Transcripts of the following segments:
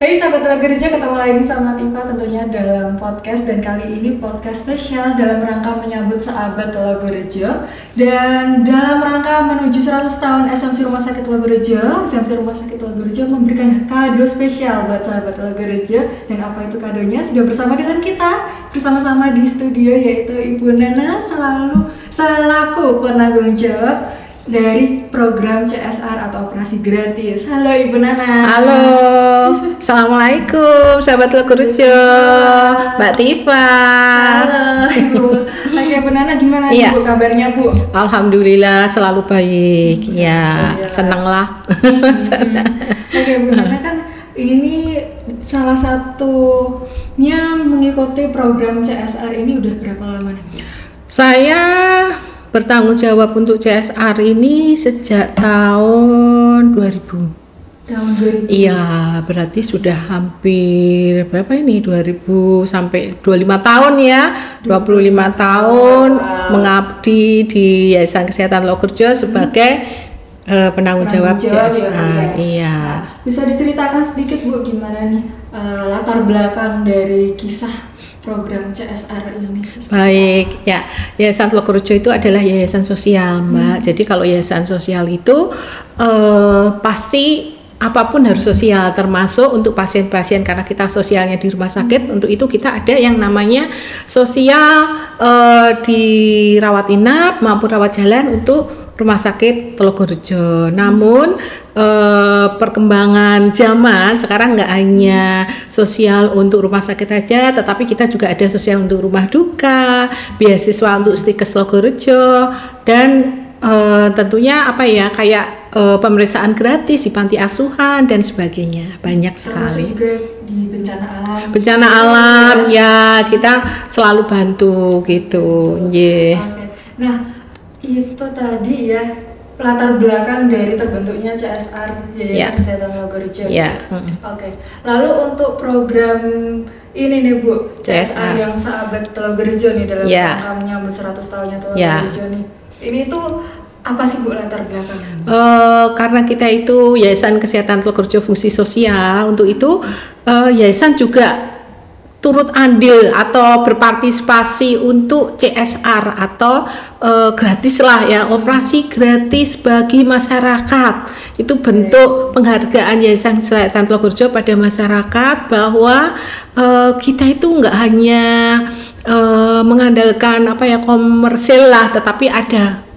Hai sahabat Tenaga Kerja, ketemu lagi sama Tifa tentunya dalam podcast, dan kali ini podcast spesial dalam rangka menyambut sahabat Telogorejo dan dalam rangka menuju 100 tahun SMC Rumah Sakit Telogorejo. SMC Rumah Sakit Telogorejo memberikan kado spesial buat sahabat Telogorejo, dan apa itu kadonya? Sudah bersama dengan kita bersama-sama di studio, yaitu Ibu Nana selaku penanggung jawab dari program CSR atau operasi gratis. Halo Ibu Nana. Halo, assalamualaikum sahabat Telogorejo, Mbak Tifa. Halo Ibu. Lagi Ibu Nana gimana Bu kabarnya Bu? Alhamdulillah selalu baik. Ya, seneng lah. Oke Bu Nana, kan ini salah satunya mengikuti program CSR ini udah berapa lama nih? Saya bertanggung jawab untuk CSR ini sejak tahun 2000. Tahun 2000. Iya, berarti sudah hampir berapa ini? 2000 sampai 25 tahun ya. 25 tahun mengabdi di Yayasan Kesehatan Telogorejo sebagai penanggung jawab CSR. Iya. Bisa diceritakan sedikit Bu, gimana nih latar belakang dari kisah program CSR ini? Baik, ya. Yayasan Telogorejo itu adalah yayasan sosial, Mbak. Jadi kalau yayasan sosial itu pasti apapun harus sosial, termasuk untuk pasien-pasien, karena kita sosialnya di rumah sakit. Untuk itu kita ada yang namanya sosial di rawat inap maupun rawat jalan untuk Rumah Sakit Telogorejo. Namun perkembangan zaman sekarang nggak hanya sosial untuk rumah sakit aja, tetapi kita juga ada sosial untuk rumah duka, beasiswa untuk Stikes Telogorejo, dan tentunya kayak pemeriksaan gratis di panti asuhan dan sebagainya. Banyak sekali. Termasuk juga di bencana alam. Bencana alam ya, kita selalu bantu gitu. Okay. Nah, itu tadi ya latar belakang dari terbentuknya CSR Yayasan Kesehatan Telogorejo. Oke. Lalu untuk program ini nih Bu, CSR yang sahabat Telogorejo nih dalam rangka menyambut 100 tahunnya Telogorejo nih. Ini tuh apa sih Bu latar belakangnya? Karena kita itu Yayasan Kesehatan Telogorejo fungsi sosial, untuk itu yayasan juga turut andil atau berpartisipasi untuk CSR atau gratis lah ya, operasi gratis bagi masyarakat. Itu bentuk penghargaan Yayasan Kesehatan Telogorejo pada masyarakat bahwa kita itu nggak hanya mengandalkan komersil lah, tetapi ada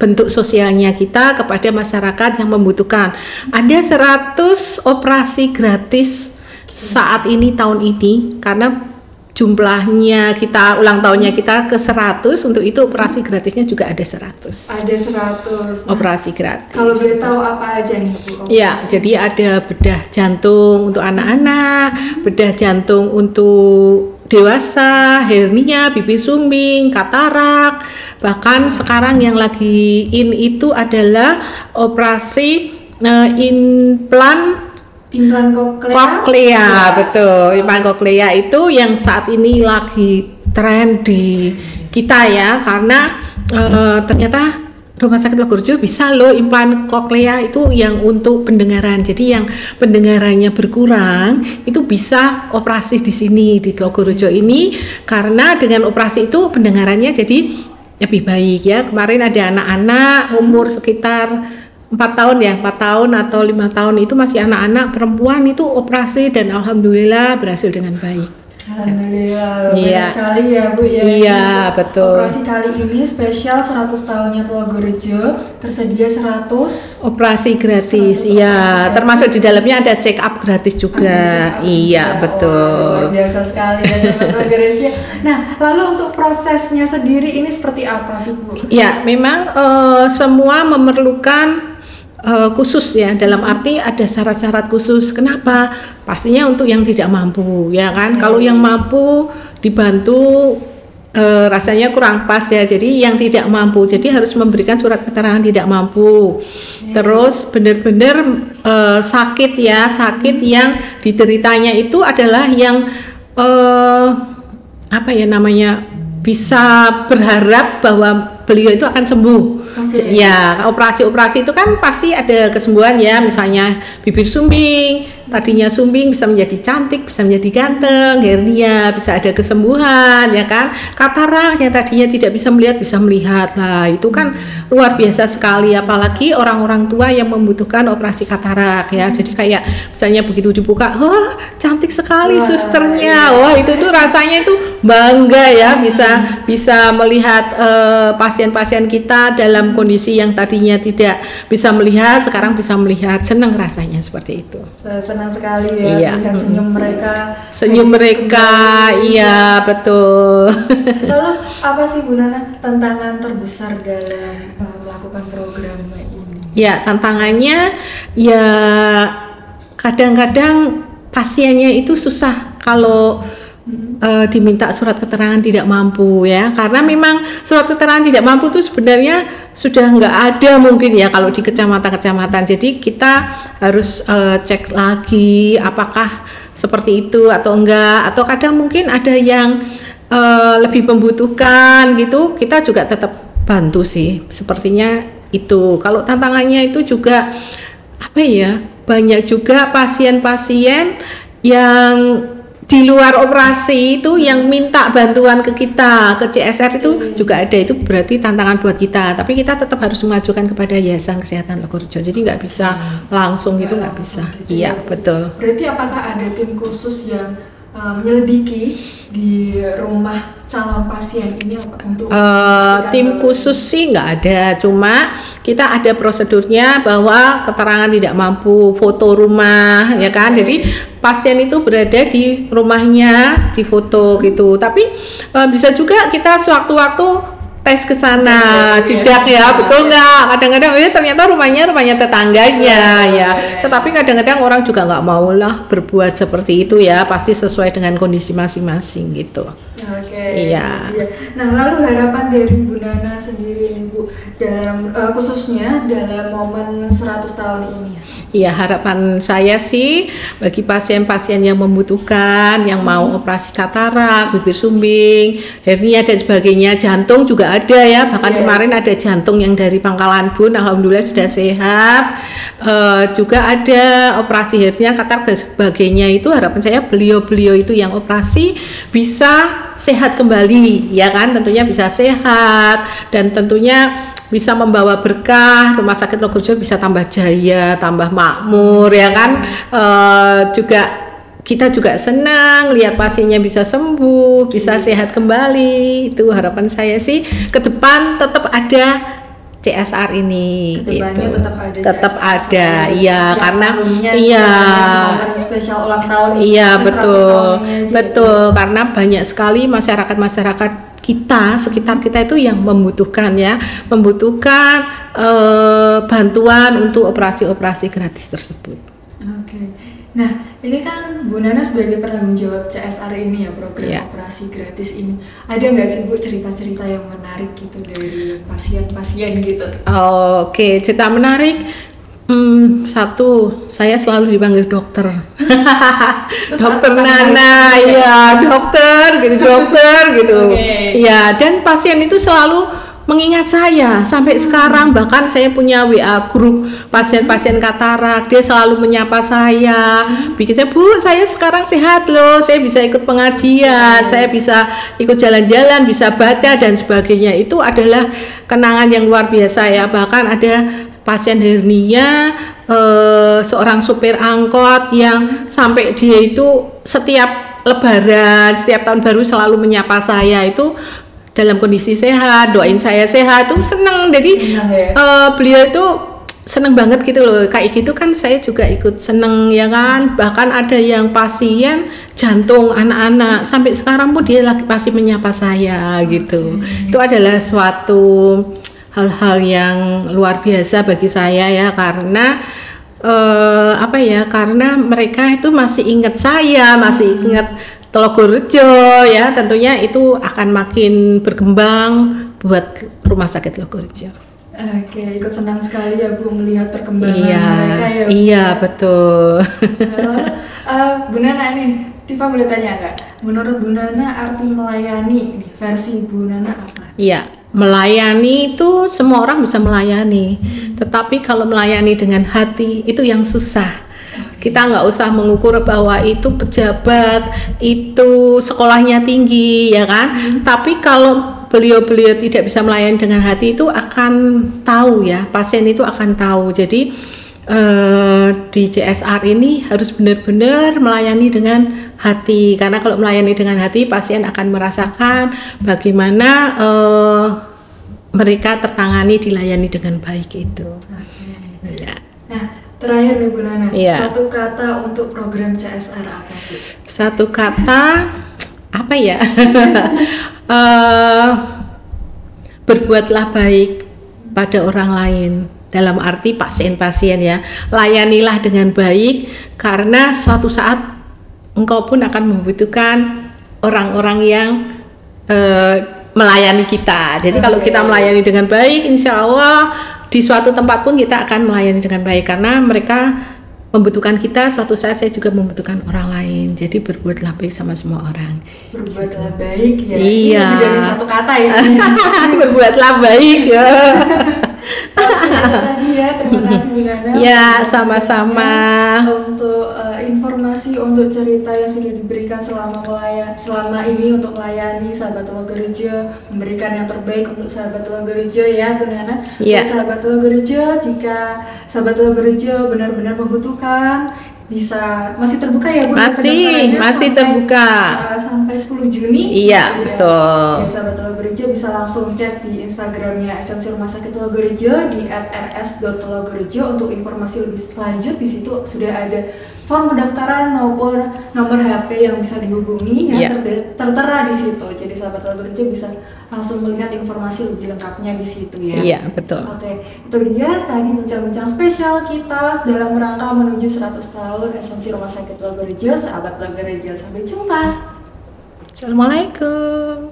bentuk sosialnya kita kepada masyarakat yang membutuhkan. Ada 100 operasi gratis saat ini, tahun ini, karena jumlahnya kita ulang tahunnya kita ke 100, untuk itu operasi gratisnya juga ada 100. Ada 100. Nah, operasi gratis. Kalau boleh tahu apa aja nih Bu? Ya, jadi ada bedah jantung untuk anak-anak, bedah jantung untuk dewasa, hernia, bibi sumbing, katarak. Bahkan sekarang yang lagi in itu adalah operasi implan koklea. Betul. Implan koklea itu yang saat ini lagi tren di kita ya, karena ternyata Rumah Sakit Telogorejo bisa loh implan koklea itu yang untuk pendengaran. Jadi yang pendengarannya berkurang itu bisa operasi di sini di Telogorejo ini, karena dengan operasi itu pendengarannya jadi lebih baik ya. Kemarin ada anak-anak umur sekitar 4 tahun atau 5 tahun, itu masih anak-anak perempuan, itu operasi dan alhamdulillah berhasil dengan baik. Alhamdulillah, banyak sekali ya Bu ya. Iya, betul. Operasi kali ini spesial 100 tahunnya Telogorejo, tersedia 100 operasi gratis. Iya, termasuk di dalamnya ada check up gratis juga. Iya, betul. Luar biasa sekali ya sahabat Telogorejo. Nah, lalu untuk prosesnya sendiri ini seperti apa sih Bu? Ya, memang semua memerlukan khusus ya, dalam arti ada syarat-syarat khusus. Kenapa? Pastinya untuk yang tidak mampu ya kan. Kalau yang mampu dibantu rasanya kurang pas ya, jadi yang tidak mampu jadi harus memberikan surat keterangan tidak mampu. Terus benar-benar sakit yang dideritanya itu adalah yang bisa berharap bahwa beliau itu akan sembuh. Oke. Ya, operasi-operasi itu kan pasti ada kesembuhan ya, misalnya bibir sumbing, tadinya sumbing bisa menjadi cantik, bisa menjadi ganteng, hernia bisa ada kesembuhan ya kan, katarak yang tadinya tidak bisa melihat bisa melihat lah, itu kan luar biasa sekali, apalagi orang-orang tua yang membutuhkan operasi katarak ya. Jadi kayak misalnya begitu dibuka, wah cantik sekali Wah, susternya, iya. wah itu tuh rasanya itu bangga ya, bisa melihat pasien-pasien kita dalam kondisi yang tadinya tidak bisa melihat sekarang bisa melihat, senang rasanya seperti itu. Senang sekali ya Iya. melihat Senyum mereka, iya betul. Lalu apa sih Bu Nana tantangan terbesar dalam melakukan program ini? Ya, tantangannya ya kadang-kadang pasiennya itu susah kalau diminta surat keterangan tidak mampu ya, karena memang surat keterangan tidak mampu itu sebenarnya sudah nggak ada mungkin ya kalau di kecamatan-kecamatan. Jadi kita harus cek lagi apakah seperti itu atau enggak, atau kadang mungkin ada yang lebih membutuhkan gitu, kita juga tetap bantu sih, sepertinya itu. Kalau tantangannya itu juga apa ya, banyak juga pasien-pasien yang di luar operasi itu yang minta bantuan ke kita, ke CSR itu juga ada, itu berarti tantangan buat kita, tapi kita tetap harus mengajukan kepada Yayasan Kesehatan Logorejo, jadi nggak bisa langsung gitu, nggak bisa. Iya betul. Berarti apakah ada tim khusus yang menyelidiki di rumah calon pasien ini untuk tim khusus sih nggak ada, cuma kita ada prosedurnya bahwa keterangan tidak mampu, foto rumah ya kan, jadi pasien itu berada di rumahnya difoto gitu, tapi bisa juga kita sewaktu-waktu tes ke sana, sidak ya, betul nggak? Kadang-kadang ternyata rumahnya tetangganya ya. Tetapi kadang-kadang orang juga nggak mau lah berbuat seperti itu ya, pasti sesuai dengan kondisi masing-masing gitu. Oke. Iya. Nah, lalu harapan dari Bu Nana sendiri ini Bu, dalam khususnya dalam momen 100 tahun ini ya. Iya, harapan saya sih bagi pasien-pasien yang membutuhkan, yang mau operasi katarak, bibir sumbing, hernia dan sebagainya, jantung juga ada ya, bahkan kemarin ada jantung yang dari Pangkalan Bun, alhamdulillah sudah sehat. Juga ada operasi hernia, katarak dan sebagainya, itu harapan saya beliau-beliau itu yang operasi bisa sehat kembali ya kan, tentunya bisa sehat dan tentunya bisa membawa berkah, Rumah Sakit Logorejo bisa tambah jaya, tambah makmur ya kan. Juga kita juga senang lihat pasiennya bisa sembuh, bisa sehat kembali. Itu harapan saya sih, ke depan tetap ada CSR ini. Kedepannya gitu. tetap ada, iya, karena iya spesial ulang tahun. Iya betul, karena banyak sekali masyarakat kita, sekitar kita itu yang membutuhkan bantuan untuk operasi-operasi gratis tersebut. Oke. Nah, ini kan Bu Nana sebagai penanggung jawab CSR ini ya, program operasi gratis ini. Ada nggak sih Bu cerita-cerita yang menarik gitu dari pasien-pasien gitu? Oke, cerita menarik. Satu, saya selalu dipanggil dokter. Dokter Nana, ya dokter gitu. Ya, dan pasien itu selalu mengingat saya sampai sekarang, bahkan saya punya WA grup pasien-pasien katarak, dia selalu menyapa saya, bikinnya, Bu saya sekarang sehat loh, saya bisa ikut pengajian, saya bisa ikut jalan-jalan, bisa baca dan sebagainya. Itu adalah kenangan yang luar biasa ya. Bahkan ada pasien hernia, seorang supir angkot yang sampai dia itu setiap lebaran, setiap tahun baru selalu menyapa saya, itu dalam kondisi sehat, doain saya sehat, tuh seneng. Jadi beliau itu seneng banget gitu loh, kayak gitu kan saya juga ikut seneng ya kan. Bahkan ada yang pasien jantung anak-anak, sampai sekarang pun dia lagi masih menyapa saya gitu. Itu adalah suatu hal-hal yang luar biasa bagi saya ya, karena karena mereka itu masih ingat saya, masih ingat Logorejo ya, tentunya itu akan makin berkembang buat Rumah Sakit Logorejo. Oke, ikut senang sekali ya Bu melihat perkembangan mereka ya. Iya betul. Bu Nana ini, Tifa boleh tanya nggak? Menurut Bu Nana arti melayani versi Bu Nana apa? Iya, melayani itu semua orang bisa melayani, tetapi kalau melayani dengan hati itu yang susah. Kita nggak usah mengukur bahwa itu pejabat, itu sekolahnya tinggi, ya kan? Tapi kalau beliau-beliau tidak bisa melayani dengan hati, itu akan tahu ya, pasien itu akan tahu. Jadi di CSR ini harus benar-benar melayani dengan hati, karena kalau melayani dengan hati, pasien akan merasakan bagaimana mereka tertangani, dilayani dengan baik itu. Ya. Nah, terakhir nih Bu Nana, Ya. satu kata untuk program CSR apa sih? Satu kata apa ya? Berbuatlah baik pada orang lain, dalam arti pasien-pasien ya. Layanilah dengan baik, karena suatu saat engkau pun akan membutuhkan orang-orang yang melayani kita. Jadi kalau kita melayani dengan baik, insya Allah di suatu tempat pun kita akan melayani dengan baik, karena mereka membutuhkan kita. Suatu saat saya juga membutuhkan orang lain. Jadi berbuatlah baik sama semua orang. Berbuatlah baik ya. Iya. Ini lebih dari satu kata ya. Berbuatlah baik ya. Tadi ya, terima kasih Bu Nana. Ya, sama-sama. Untuk informasi, untuk cerita yang sudah diberikan selama ini untuk melayani sahabat Logorejo, memberikan yang terbaik untuk sahabat Logorejo ya Bu Nana. Iya. Untuk sahabat Logorejo, jika sahabat Logorejo benar-benar membutuhkan, bisa masih terbuka ya Bu? Masih Pendaftarannya terbuka. Sampai 10 Juni. Iya, betul. Ya, sahabat Logorejo bisa langsung cek di Instagramnya SMC Rumah Sakit Logorejo di @rs.logorejo untuk informasi lebih lanjut. Di situ sudah ada form pendaftaran maupun nomor HP yang bisa dihubungi yang tertera di situ. Jadi sahabat Logorejo bisa langsung melihat informasi lebih lengkapnya di situ ya. Iya, betul. Oke, itu dia tadi bincang-bincang spesial kita dalam rangka menuju 100 tahun SMC Rumah Sakit Logorejo. Sahabat Logorejo, sampai jumpa. Assalamualaikum.